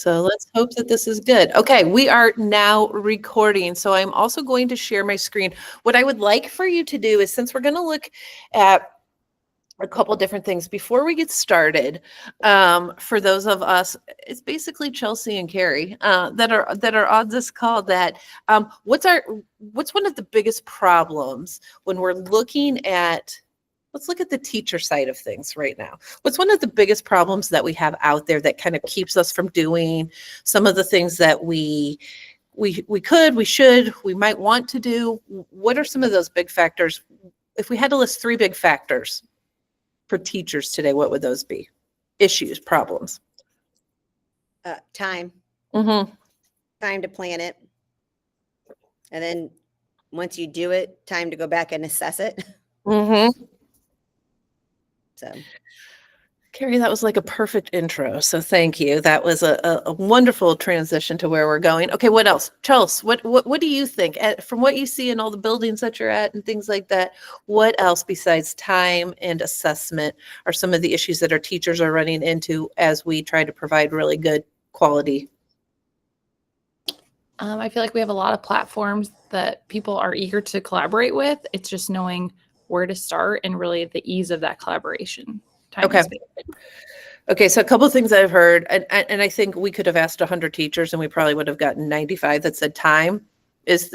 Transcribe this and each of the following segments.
So let's hope that this is good. Okay, we are now recording. So I'm also going to share my screen. What I would like for you to do is, since we're going to look at a couple different things before we get started, for those of us, it's basically Chelsea and Carrie that are on this call. That what's one of the biggest problems when we're looking at, let's look at the teacher side of things right now. What's one of the biggest problems that we have out there that kind of keeps us from doing some of the things that we could, we should, we might want to do? What are some of those big factors? If we had to list 3 big factors for teachers today, what would those be? Issues, problems? Time. Mm-hmm. Time to plan it. And then once you do it, time to go back and assess it. Mm-hmm. So, Carrie, that was like a perfect intro. So thank you. That was a wonderful transition to where we're going. Okay, what else? Chelsea, what do you think? From what you see in all the buildings that you're at and things like that, what else besides time and assessment are some of the issues that our teachers are running into as we try to provide really good quality? I feel like we have a lot of platforms that people are eager to collaborate with. It's just knowing where to start and really the ease of that collaboration. Okay. Okay. So a couple of things I've heard, and I think we could have asked 100 teachers and we probably would have gotten 95 that said time is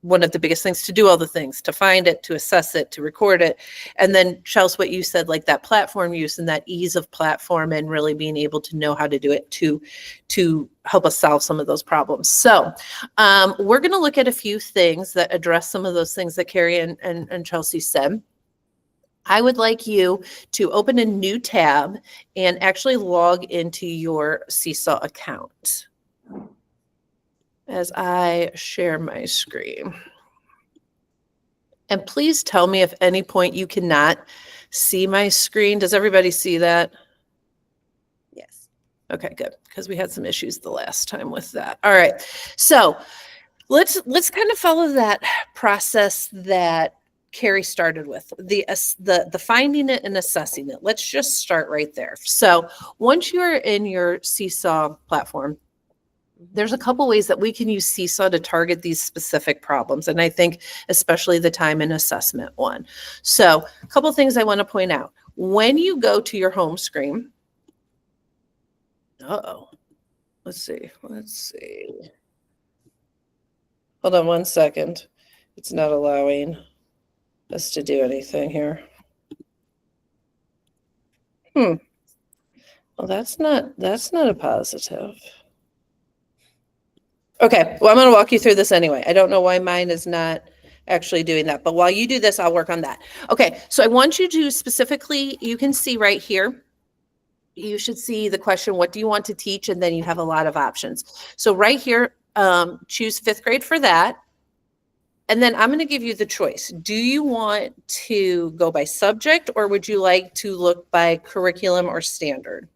one of the biggest things. To do all the things, to find it, to assess it, to record it. And then Chelsea, what you said, like that platform use and that ease of platform and really being able to know how to do it to help us solve some of those problems. So we're going to look at a few things that address some of those things that Carrie and Chelsea said. I would like you to open a new tab and actually log into your SeeSaw account as I share my screen. And please tell me if any point you cannot see my screen. Does everybody see that? yes. Okay, good, because we had some issues the last time with that. All right, so let's kind of follow that process that Carrie started with, the finding it and assessing it. Let's just start right there. So once you're in your SeeSaw platform, there's a couple ways that we can use SeeSaw to target these specific problems. And I think especially the time and assessment one. So a couple things I want to point out. When you go to your home screen, let's see. Hold on one second. It's not allowing us to do anything here. Well, that's not a positive. Okay, well, I'm going to walk you through this anyway. I don't know why mine is not actually doing that, but while you do this, I'll work on that. Okay, so I want you to specifically, you can see right here, you should see the question, what do you want to teach? And then you have a lot of options. So right here, choose 5th grade for that. And then I'm going to give you the choice. Do you want to go by subject, or would you like to look by curriculum or standard?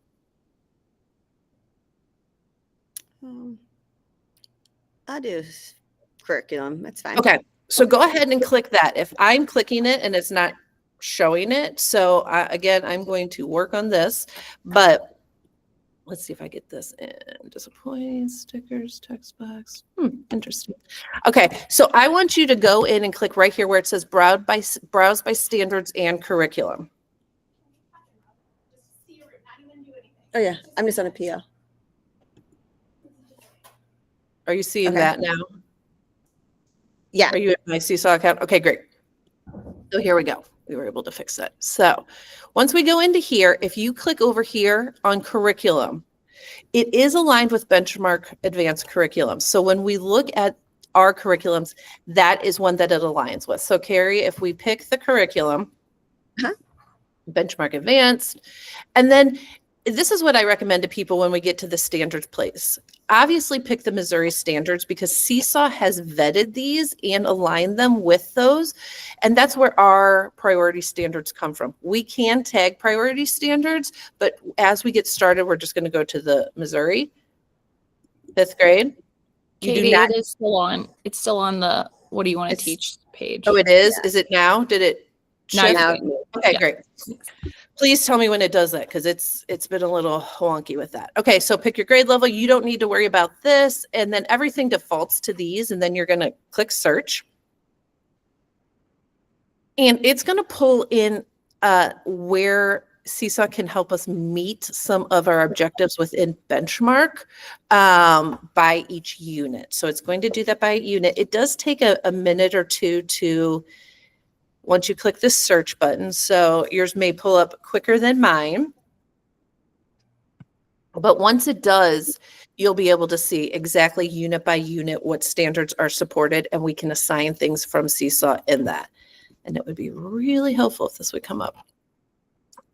I'll do curriculum. That's fine. Okay, so go ahead and click that. If I'm clicking it and it's not showing it, so again, I'm going to work on this, but let's see if I get this in. Disappointing, stickers, text box. Interesting. Okay, so I want you to go in and click right here where it says browse by standards and curriculum. Oh yeah, I'm just on a PL. Are you seeing that now? Yeah. Are you at my SeeSaw account? Okay, great. So here we go. We were able to fix that. So once we go into here, if you click over here on curriculum, it is aligned with Benchmark Advanced Curriculum. So when we look at our curriculums, that is one that it aligns with. So Carrie, if we pick the curriculum, Benchmark Advanced, and then this is what I recommend to people when we get to the standards place. Obviously pick the Missouri standards because SeeSaw has vetted these and aligned them with those. And that's where our priority standards come from. We can tag priority standards, but as we get started, we're just going to go to the Missouri 5th grade. Katie, it is still on. It's still on the what do you want to teach page. Oh, it is? Yeah. Is it now? Did it Now you're Now- good. Okay, Yeah. great. Please tell me when it does that because it's been a little wonky with that. Okay, so pick your grade level. You don't need to worry about this. And then everything defaults to these. And then you're going to click search. And it's going to pull in where SeeSaw can help us meet some of our objectives within benchmark by each unit. So it's going to do that by unit. It does take a minute or two to once you click this search button. So yours may pull up quicker than mine. But once it does, you'll be able to see exactly unit by unit what standards are supported, and we can assign things from SeeSaw in that. And it would be really helpful if this would come up.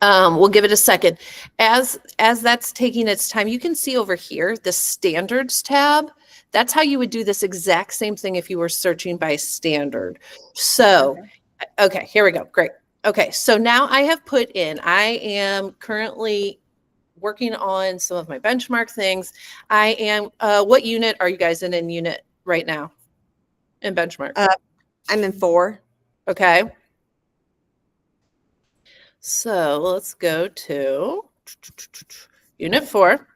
We'll give it a second. As that's taking its time, you can see over here, the standards tab. That's how you would do this exact same thing if you were searching by standard. So, okay, here we go. Great. Okay, so now I have put in, I am currently working on some of my benchmark things. I am, what unit are you guys in unit right now in benchmark? I'm in 4. Okay. So let's go to unit 4.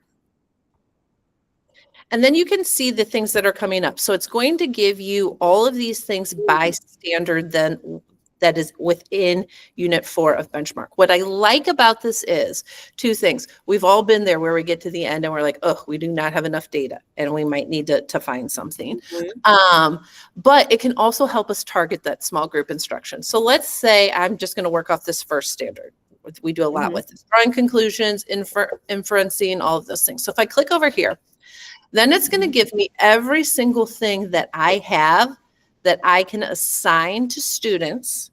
And then you can see the things that are coming up. So it's going to give you all of these things by standard then that is within unit 4 of benchmark. What I like about this is 2 things. We've all been there where we get to the end and we're like, oh, we do not have enough data and we might need to find something. But it can also help us target that small group instruction. So let's say I'm just going to work off this first standard. We do a lot with this. Drawing conclusions, inferencing, all of those things. So if I click over here, then it's going to give me every single thing that I have that I can assign to students.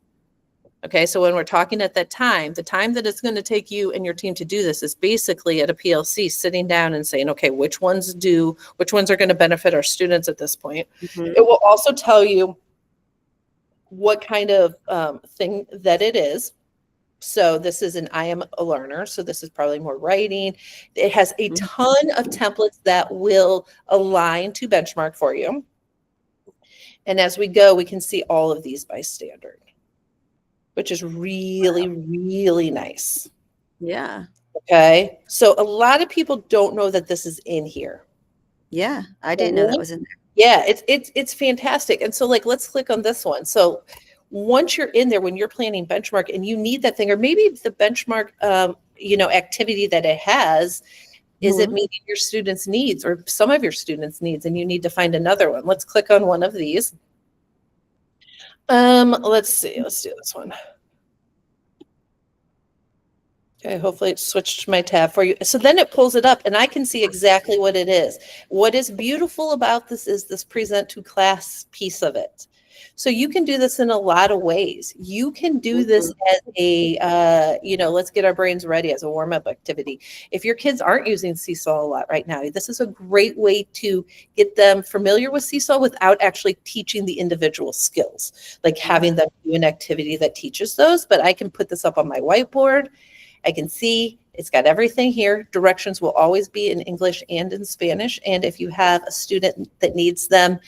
Okay, so when we're talking at that time, the time that it's going to take you and your team to do this is basically at a PLC sitting down and saying, okay, which ones are going to benefit our students at this point. It will also tell you what kind of thing that it is. So this is I am a learner. So this is probably more writing. It has a ton of templates that will align to benchmark for you. And as we go, we can see all of these by standard, which is really, really nice. Yeah. Okay. So a lot of people don't know that this is in here. Yeah. I didn't know that was in there. Yeah, it's fantastic. And so like, let's click on this one. So once you're in there, when you're planning benchmark and you need that thing, or maybe the benchmark, activity that it has, is it meeting your students' needs or some of your students' needs, and you need to find another one. Let's click on one of these. Let's see. Let's do this one. Okay, hopefully it switched to my tab for you. So then it pulls it up and I can see exactly what it is. What is beautiful about this is this present to class piece of it. So you can do this in a lot of ways. You can do this as a, let's get our brains ready as a warm-up activity. If your kids aren't using SeeSaw a lot right now, this is a great way to get them familiar with SeeSaw without actually teaching the individual skills, like having them do an activity that teaches those. But I can put this up on my whiteboard. I can see it's got everything here. Directions will always be in English and in Spanish. And if you have a student that needs them,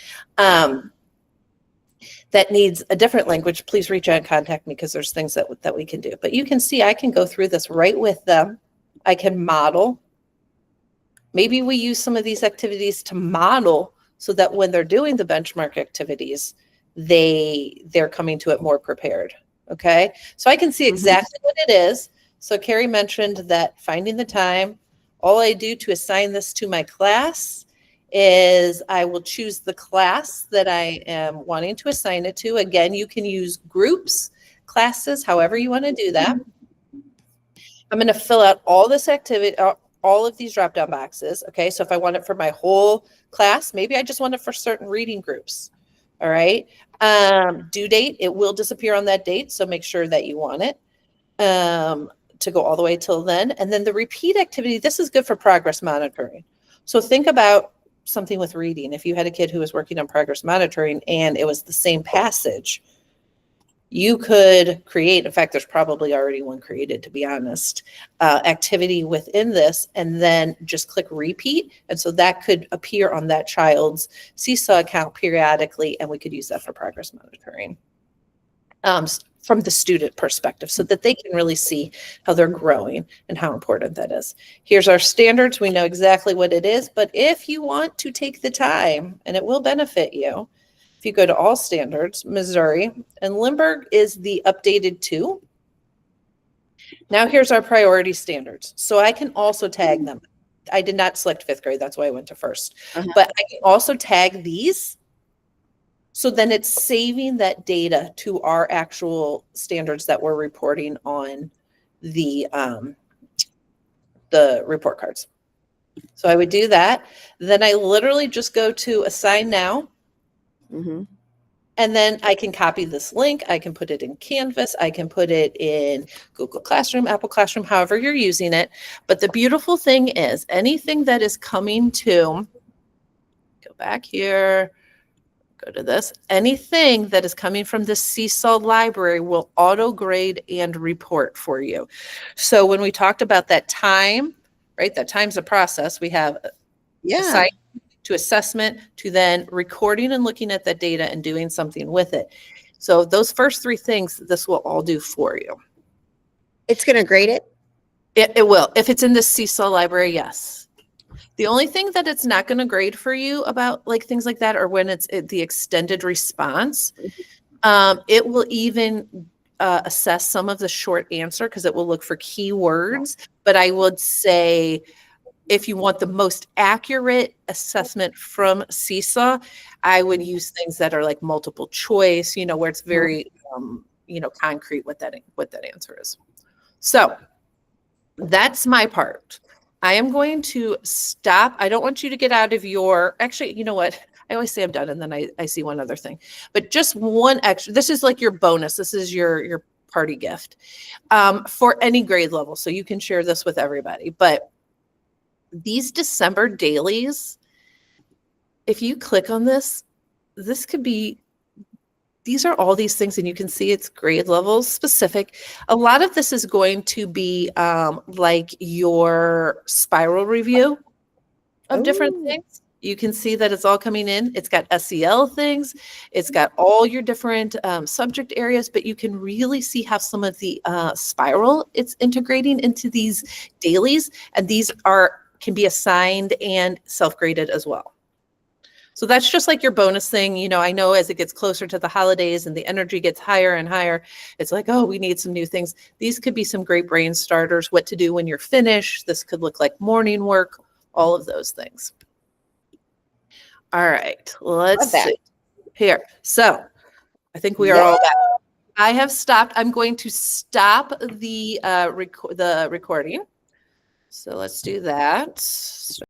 that needs a different language, please reach out and contact me because there's things that we can do. But you can see I can go through this right with them. I can model. Maybe we use some of these activities to model so that when they're doing the benchmark activities, they're coming to it more prepared. Okay, so I can see exactly what it is. So Carrie mentioned that finding the time, all I do to assign this to my class is I will choose the class that I am wanting to assign it to. Again, you can use groups, classes, however you want to do that. I'm going to fill out all this activity, all of these drop-down boxes. Okay, so if I want it for my whole class, maybe I just want it for certain reading groups. All right, due date, it will disappear on that date, so make sure that you want it to go all the way till then. And then the repeat activity, this is good for progress monitoring. So think about something with reading. If you had a kid who was working on progress monitoring and it was the same passage, you could create, in fact, there's probably already one created, to be honest, activity within this, and then just click repeat. And so that could appear on that child's SeeSaw account periodically, and we could use that for progress monitoring. from the student perspective so that they can really see how they're growing and how important that is. Here's our standards. We know exactly what it is, but if you want to take the time, and it will benefit you, if you go to all standards, Missouri, and Lindbergh is the updated 2. Now here's our priority standards. So I can also tag them. I did not select 5th grade. That's why I went to 1st. But I can also tag these. So then it's saving that data to our actual standards that we're reporting on the report cards. So I would do that. Then I literally just go to assign now. Mm-hmm. And then I can copy this link. I can put it in Canvas. I can put it in Google Classroom, Apple Classroom, however you're using it. But the beautiful thing is anything that is coming to, go back here, go to this, anything that is coming from the SeeSaw library will auto grade and report for you. So when we talked about that time, right, that time's a process. We have Yeah. to assessment, to then recording and looking at that data and doing something with it. So those first 3 things, this will all do for you. It's going to grade it? It will. If it's in the SeeSaw library, yes. The only thing that it's not going to grade for you about like things like that, or when it's the extended response, it will even assess some of the short answer because it will look for keywords. But I would say, if you want the most accurate assessment from SeeSaw, I would use things that are like multiple choice, you know, where it's very, you know, concrete what that answer is. So that's my part. I am going to stop. I don't want you to get out of your, actually, you know what? I always say I'm done and then I see one other thing, but just one extra, this is like your bonus. This is your party gift for any grade level. So you can share this with everybody, but these December dailies, if you click on this, this could be, these are all these things, and you can see it's grade level specific. A lot of this is going to be like your spiral review of different things. You can see that it's all coming in. It's got SEL things. It's got all your different subject areas, but you can really see how some of the spiral it's integrating into these dailies, and these can be assigned and self-graded as well. So that's just like your bonus thing. You know, I know as it gets closer to the holidays and the energy gets higher and higher, it's like, oh, we need some new things. These could be some great brain starters, what to do when you're finished. This could look like morning work, all of those things. All right, let's see here. So I think we are all back. I have stopped. I'm going to stop the recording. So let's do that.